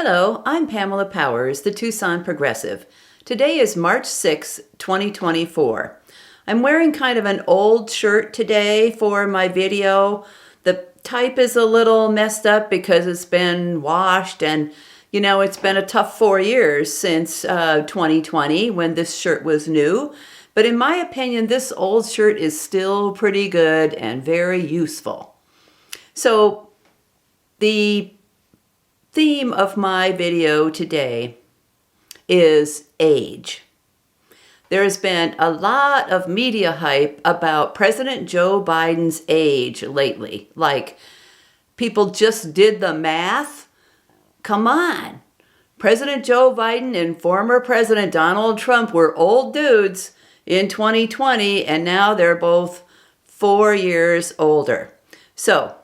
Hello, I'm Pamela Powers, the Tucson Progressive. Today is March 6, 2024. I'm wearing kind of an old shirt today for my video. The type is a little messed up because it's been washed and, it's been a tough 4 years since 2020 when this shirt was new. But in my opinion, this old shirt is still pretty good and very useful. So the theme of my video today is age. There has been a lot of media hype about President Joe Biden's age lately. Like, people just did the math. Come on. President Joe Biden and former President Donald Trump were old dudes in 2020, and now they're both 4 years older. So,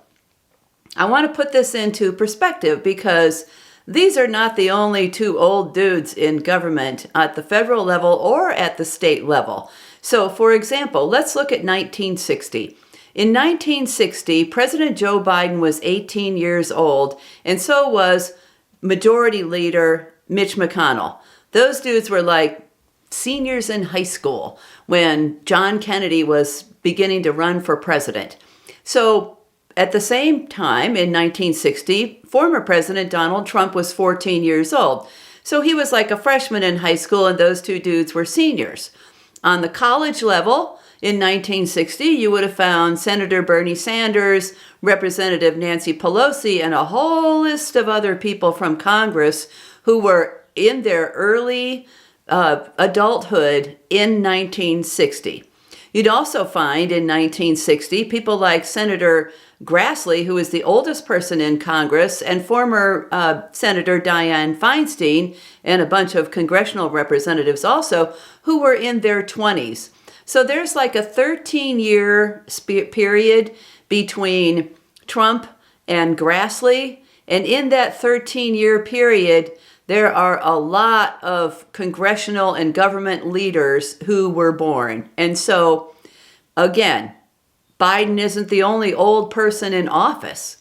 I want to put this into perspective because these are not the only two old dudes in government at the federal level or at the state level. So, for example, let's look at 1960. In 1960, President Joe Biden was 18 years old, and so was Majority Leader Mitch McConnell. Those dudes were like seniors in high school when John Kennedy was beginning to run for president. So, at the same time, in 1960, former President Donald Trump was 14 years old. So he was like a freshman in high school, and those two dudes were seniors. On the college level, in 1960, you would have found Senator Bernie Sanders, Representative Nancy Pelosi, and a whole list of other people from Congress who were in their early adulthood in 1960. You'd also find in 1960 people like Senator Grassley, who is the oldest person in Congress, and former Senator Dianne Feinstein, and a bunch of congressional representatives also, who were in their 20s. So there's like a 13-year period between Trump and Grassley, and in that 13-year period, there are a lot of congressional and government leaders who were born. And so, again, Biden isn't the only old person in office.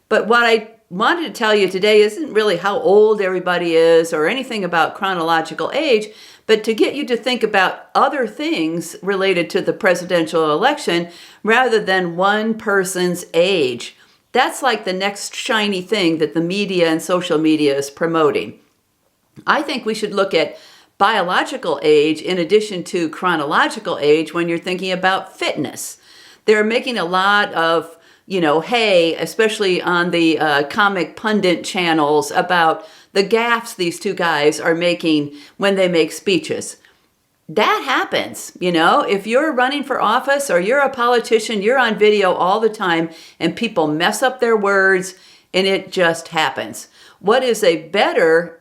But what I wanted to tell you today isn't really how old everybody is or anything about chronological age, but to get you to think about other things related to the presidential election rather than one person's age. That's like the next shiny thing that the media and social media is promoting. I think we should look at biological age in addition to chronological age when you're thinking about fitness. They're making a lot of, hay, especially on the comic pundit channels, about the gaffes these two guys are making when they make speeches. That happens, If you're running for office or you're a politician, you're on video all the time and people mess up their words and it just happens. What is a better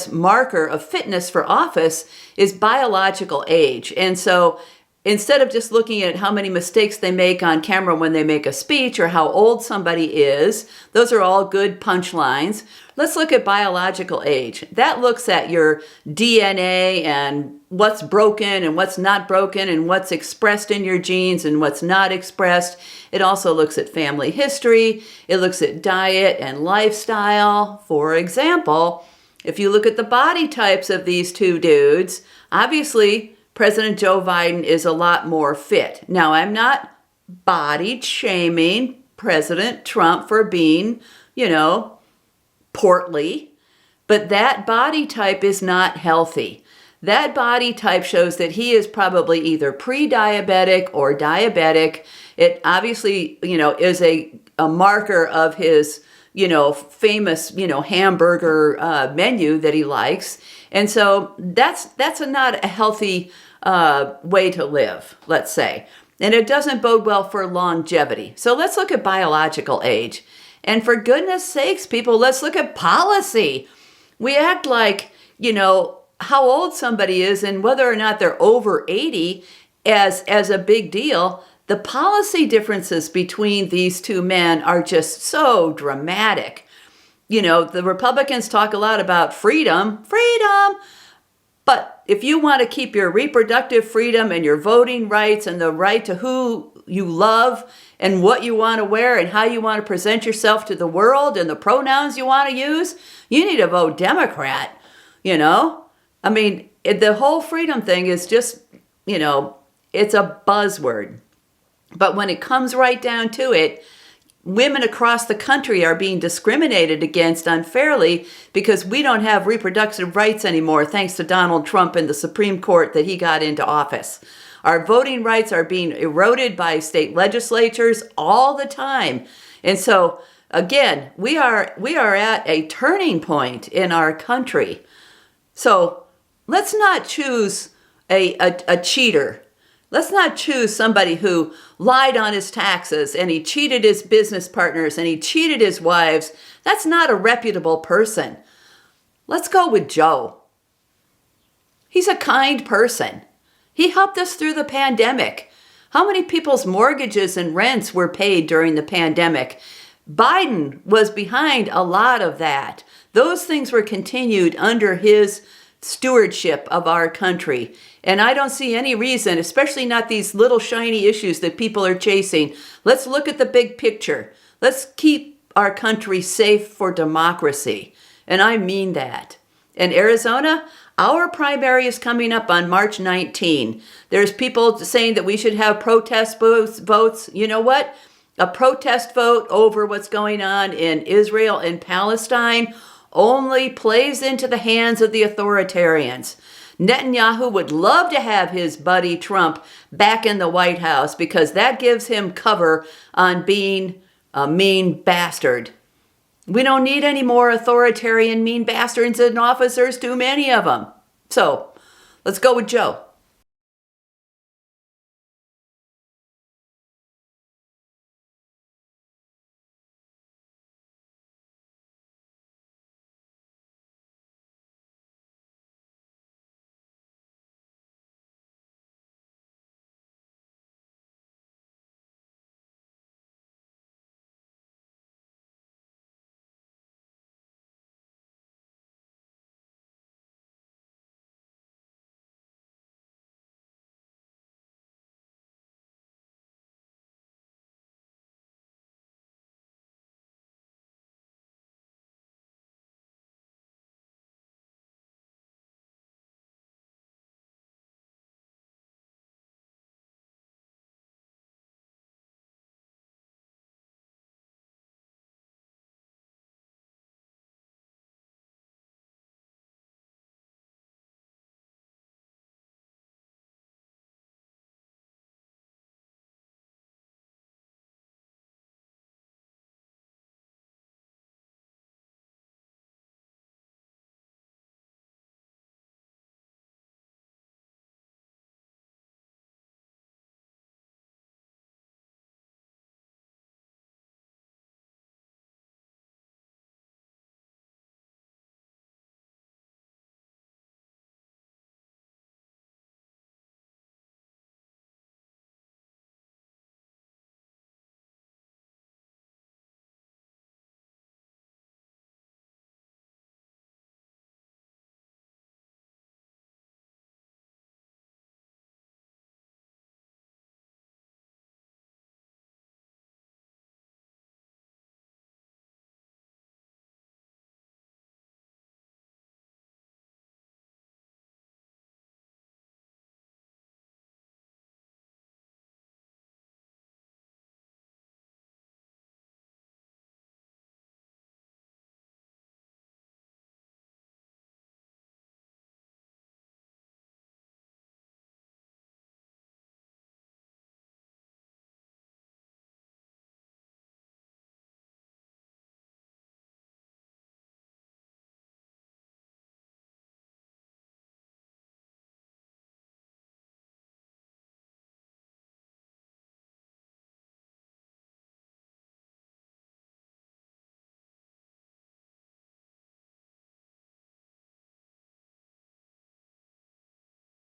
marker of fitness for office is biological age. And so instead of just looking at how many mistakes they make on camera when they make a speech or how old somebody is, those are all good punchlines. Let's look at biological age. That looks at your DNA and what's broken and what's not broken and what's expressed in your genes and what's not expressed. It also looks at family history. It looks at diet and lifestyle. For example, if you look at the body types of these two dudes, obviously President Joe Biden is a lot more fit. Now, I'm not body shaming President Trump for being, portly, but that body type is not healthy. That body type shows that he is probably either pre-diabetic or diabetic. It obviously, is a marker of his famous, hamburger menu that he likes. And so that's not a healthy way to live, let's say. And it doesn't bode well for longevity. So let's look at biological age. And for goodness sakes, people, let's look at policy. We act like, how old somebody is and whether or not they're over 80 as a big deal. The policy differences between these two men are just so dramatic. The Republicans talk a lot about freedom. But if you want to keep your reproductive freedom and your voting rights and the right to who you love and what you want to wear and how you want to present yourself to the world and the pronouns you want to use, you need to vote Democrat, you know? I mean, the whole freedom thing is just, you know, it's a buzzword. But when it comes right down to it, women across the country are being discriminated against unfairly because we don't have reproductive rights anymore, thanks to Donald Trump and the Supreme Court that he got into office. Our voting rights are being eroded by state legislatures all the time. And so, again, we are at a turning point in our country. So let's not choose a cheater. Let's not choose somebody who lied on his taxes and he cheated his business partners and he cheated his wives. That's not a reputable person. Let's go with Joe. He's a kind person. He helped us through the pandemic. How many people's mortgages and rents were paid during the pandemic? Biden was behind a lot of that. Those things were continued under his stewardship of our country. And I don't see any reason, especially not these little shiny issues that people are chasing. Let's look at the big picture. Let's keep our country safe for democracy. And I mean that. In Arizona, our primary is coming up on March 19. There's people saying that we should have protest votes. You know what? A protest vote over what's going on in Israel and Palestine only plays into the hands of the authoritarians. Netanyahu would love to have his buddy Trump back in the White House because that gives him cover on being a mean bastard. We don't need any more authoritarian mean bastards in office. There's too many of them. So let's go with Joe.